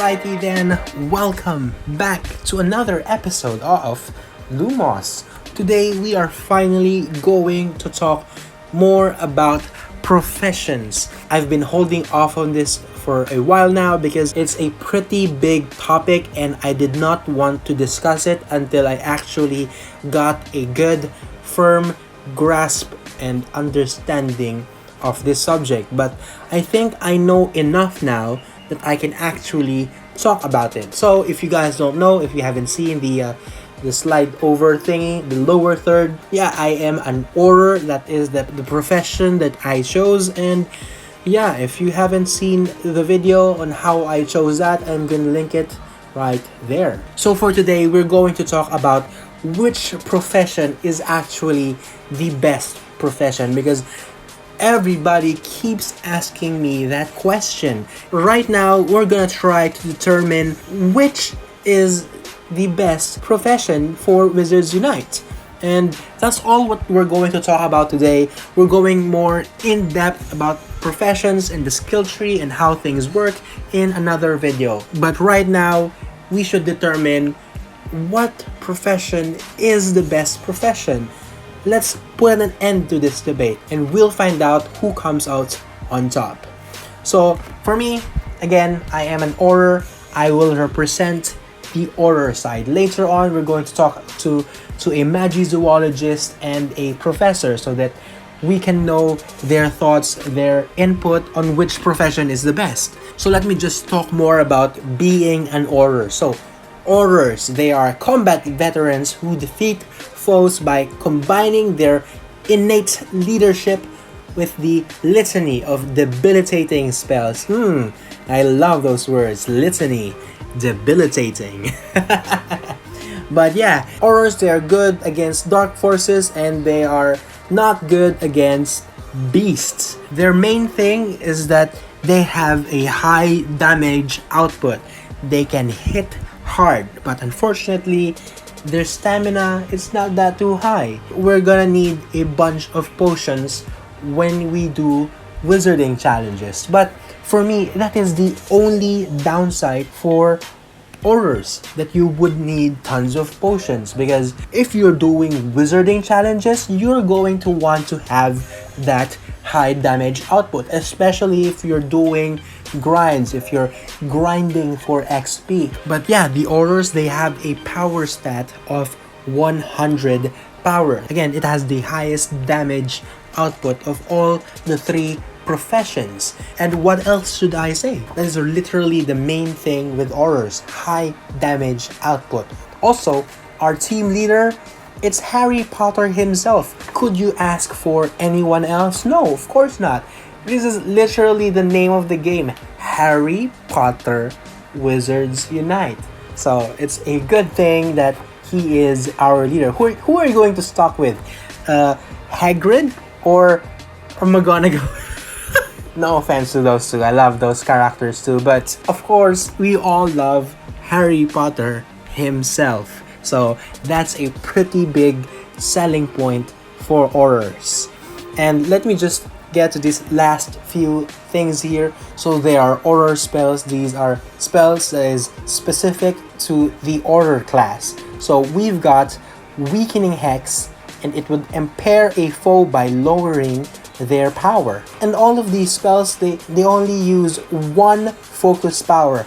Alrighty then, welcome back to another episode of Lumos. Today we are finally going to talk more about professions. I've been holding off on this for a while now because it's a pretty big topic and I did not want to discuss it until I actually got a good, firm grasp and understanding of this subject. But I think I know enough now that I can actually talk about it. So if you guys don't know, if you haven't seen the slide over thingy, the lower third, yeah, I am an Auror. That is the profession that I chose. And yeah, if you haven't seen the video on how I chose that, I'm gonna link it right there. So for today, we're going to talk about which profession is actually the best profession, because everybody keeps asking me that question. Right now, we're gonna try to determine which is the best profession for Wizards Unite. And that's all what we're going to talk about today. We're going more in depth about professions and the skill tree and how things work in another video. But right now, we should determine what profession is the best profession. Let's put an end to this debate and we'll find out who comes out on top. So for me, again, I am an Auror. I will represent the Auror side. Later on, we're going to talk to a Magizoologist and a professor so that we can know their thoughts, their input on which profession is the best. So let me just talk more about being an Auror. So Aurors, they are combat veterans who defeat foes by combining their innate leadership with the litany of debilitating spells. I love those words, litany, debilitating. But yeah, Aurors, they are good against dark forces and they are not good against beasts. Their main thing is that they have a high damage output. They can hit hard, but unfortunately their stamina is not that too high. We're gonna need a bunch of potions when we do wizarding challenges. But for me, that is the only downside for Aurors, that you would need tons of potions, because if you're doing wizarding challenges, you're going to want to have that high damage output, especially if you're doing grinds, if you're grinding for XP. But yeah, the Aurors, they have a power stat of 100 power. Again, it has the highest damage output of all the three professions. And what else should I say? That is literally the main thing with Aurors, high damage output. Also, our team leader, it's Harry Potter himself. Could you ask for anyone else? No, of course not. This is literally the name of the game, Harry Potter Wizards Unite. So it's a good thing that he is our leader. Who are you going to stock with? Hagrid or McGonagall? No offense to those two, I love those characters too, but of course we all love Harry Potter himself. So that's a pretty big selling point for Aurors. And let me just get to these last few things here. So they are Auror spells. These are spells that is specific to the Auror class. So we've got Weakening Hex, and it would impair a foe by lowering their power. And all of these spells, they only use one focus power,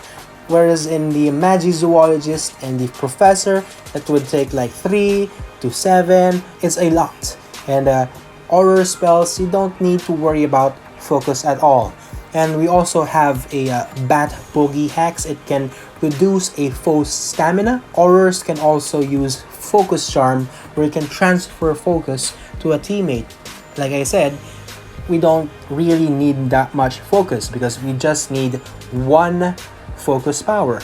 whereas in the Magizoologist and the Professor, that would take like 3 to 7. It's a lot. And Auror spells, you don't need to worry about focus at all. And we also have a Bat Bogey Hex. It can reduce a foe's stamina. Aurors can also use Focus Charm, where you can transfer focus to a teammate. Like I said, we don't really need that much focus because we just need one focus power.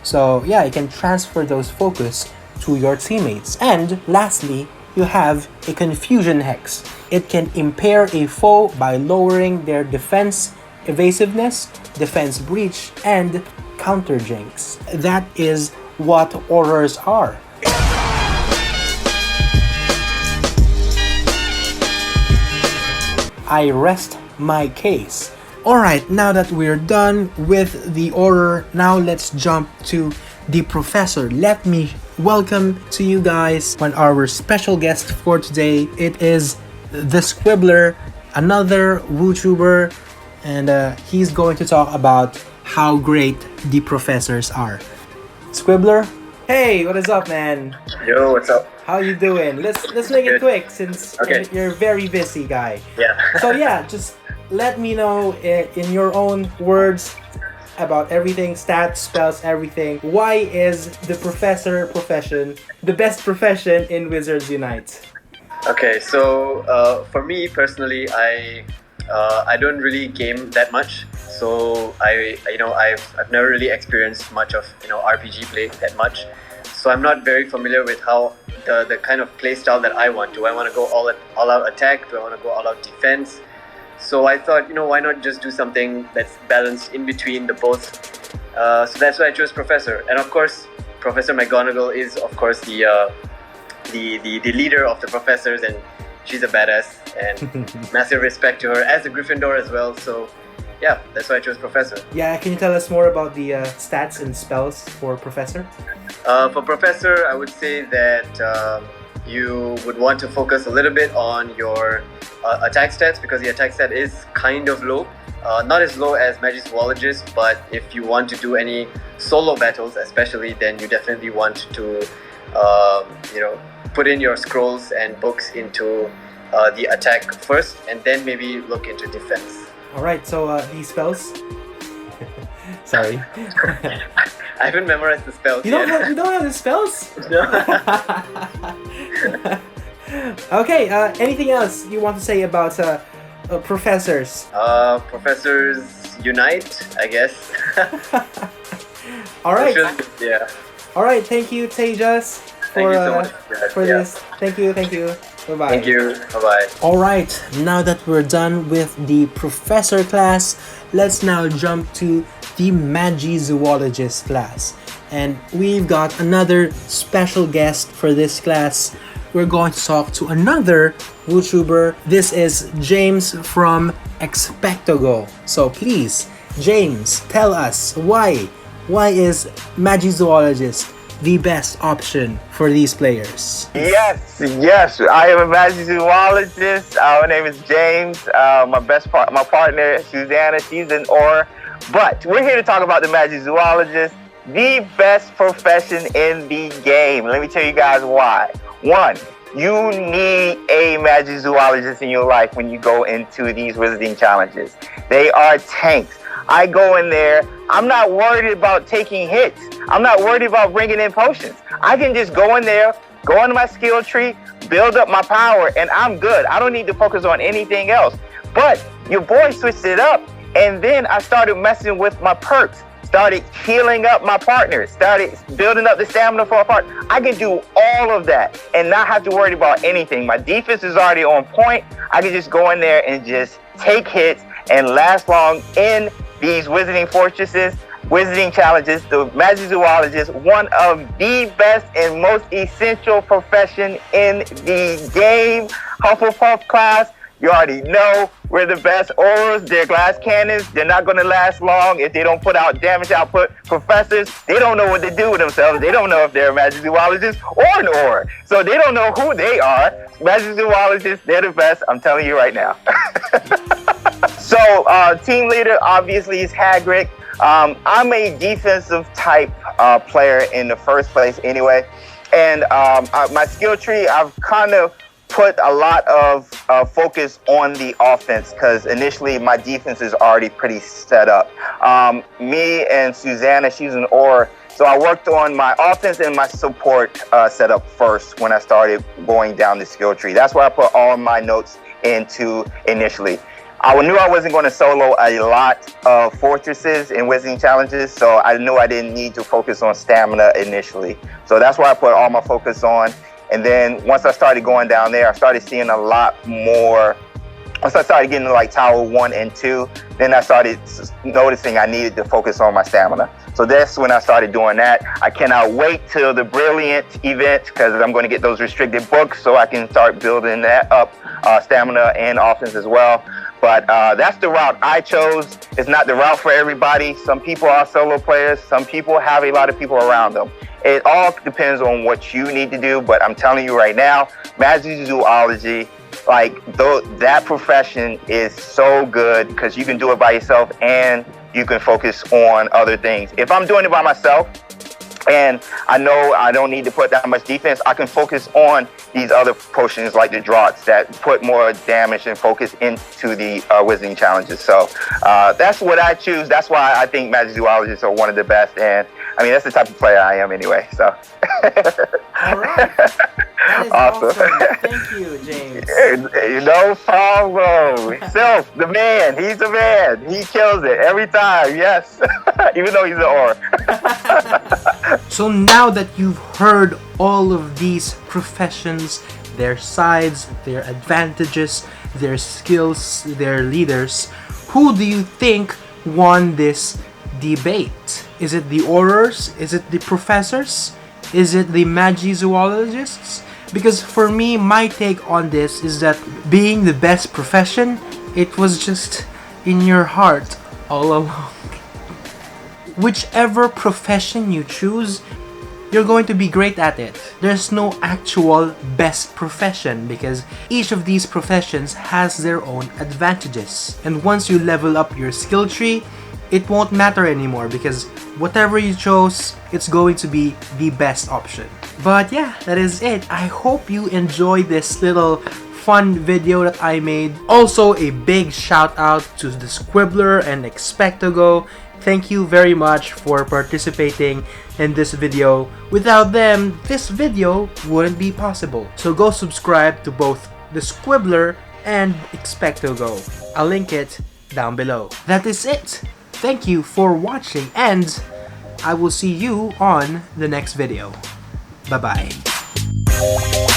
So yeah, you can transfer those focus to your teammates. And lastly, you have a Confusion Hex. It can impair a foe by lowering their defense evasiveness, defense breach, and counter jinx. That is what Aurors are. I rest my case. Alright, now that we're done with the order, now let's jump to the professor. Let me welcome to you guys our special guest for today. It is the Squibbler, another WUtuber, and he's going to talk about how great the professors are. Squibbler, hey, what is up, man? Yo, what's up? How you doing? Let's make it quick since you're a very busy guy. Yeah. So yeah, just let me know in your own words about everything, stats, spells, everything. Why is the professor profession the best profession in Wizards Unite? Okay, so for me personally, I don't really game that much, so I've never really experienced much of RPG play that much, so I'm not very familiar with how the kind of play style that I want. Do I want to go all out attack? Do I want to go all out defense? So I thought, why not just do something that's balanced in between the both? So that's why I chose Professor. And of course, Professor McGonagall is, of course, the leader of the professors, and she's a badass, and massive respect to her as a Gryffindor as well. So yeah, that's why I chose Professor. Yeah, can you tell us more about the stats and spells for Professor? For Professor, I would say that you would want to focus a little bit on your attack stats, because the attack stat is kind of low. Not as low as Magizoologist, but if you want to do any solo battles especially, then you definitely want to put in your scrolls and books into the attack first, and then maybe look into defense. Alright, so these spells? Sorry. I haven't memorized the spells you yet. You don't have the spells? No. Okay, anything else you want to say about professors? Professors unite, I guess. Alright. Yeah. Alright, thank you, Tejas, for this. Thank you. Bye-bye. Thank you. Bye-bye. Alright, now that we're done with the professor class, let's now jump to the Magizoologist class. And we've got another special guest for this class. We're going to talk to another WUtuber. This is James from XpectoGO. So please, James, tell us why is Magizoologist the best option for these players? Yes, I am a Magizoologist. My name is James. My partner Susanna, she's an Aura. But we're here to talk about the Magizoologist, the best profession in the game. Let me tell you guys why. One, you need a Magizoologist in your life when you go into these wizarding challenges. They are tanks. I go in there, I'm not worried about taking hits. I'm not worried about bringing in potions. I can just go in there, go into my skill tree, build up my power, and I'm good. I don't need to focus on anything else. But your boy switched it up, and then I started messing with my perks. Started healing up my partners, started building up the stamina for a partner. I can do all of that and not have to worry about anything. My defense is already on point. I can just go in there and just take hits and last long in these wizarding fortresses, wizarding challenges. The Magizoologist, one of the best and most essential profession in the game. Hufflepuff class, you already know we're the best. Auras, they're glass cannons. They're not going to last long if they don't put out damage output. Professors, they don't know what to do with themselves. They don't know if they're a Magizoologist or an Aura. So they don't know who they are. Magizoologists, they're the best. I'm telling you right now. So team leader obviously is Hagrid. I'm a defensive type player in the first place anyway. And my skill tree, I've kind of put a lot of focus on the offense because initially my defense is already pretty set up. Me and Susanna, she's an Aura, so I worked on my offense and my support setup first when I started going down the skill tree. That's where I put all my notes into initially. I knew I wasn't going to solo a lot of fortresses and wizarding challenges, so I knew I didn't need to focus on stamina initially. So that's where I put all my focus on. And then once I started going down there, I started seeing a lot more. Once I started getting to like Tower 1 and 2, then I started noticing I needed to focus on my stamina. So that's when I started doing that. I cannot wait till the Brilliant event because I'm going to get those restricted books so I can start building that up, stamina and offense as well. But that's the route I chose. It's not the route for everybody. Some people are solo players. Some people have a lot of people around them. It all depends on what you need to do. But I'm telling you right now, magic zoology, like that profession is so good because you can do it by yourself and you can focus on other things. If I'm doing it by myself, and I know I don't need to put that much defense, I can focus on these other potions like the draughts that put more damage and focus into the wizarding challenges. So that's what I choose. That's why I think magic zoologists are one of the best. And I mean, that's the type of player I am anyway. So. All right. That is awesome. Thank you, James. No problem. Sylph, the man. He's the man. He kills it every time. Yes. Even though he's an aura. So now that you've heard all of these professions, their sides, their advantages, their skills, their leaders, who do you think won this debate? Is it the aurors? Is it the professors? Is it the magizoologists? Because for me, my take on this is that being the best profession, it was just in your heart all along. Whichever profession you choose, you're going to be great at it. There's no actual best profession because each of these professions has their own advantages. And once you level up your skill tree, it won't matter anymore because whatever you chose, it's going to be the best option. But yeah, that is it. I hope you enjoyed this little fun video that I made. Also, a big shout out to the Squibbler and XpectoGO. Thank you very much for participating in this video. Without them, this video wouldn't be possible. So go subscribe to both the Squibbler and XpectoGO. I'll link it down below. That is it. Thank you for watching and I will see you on the next video. Bye bye.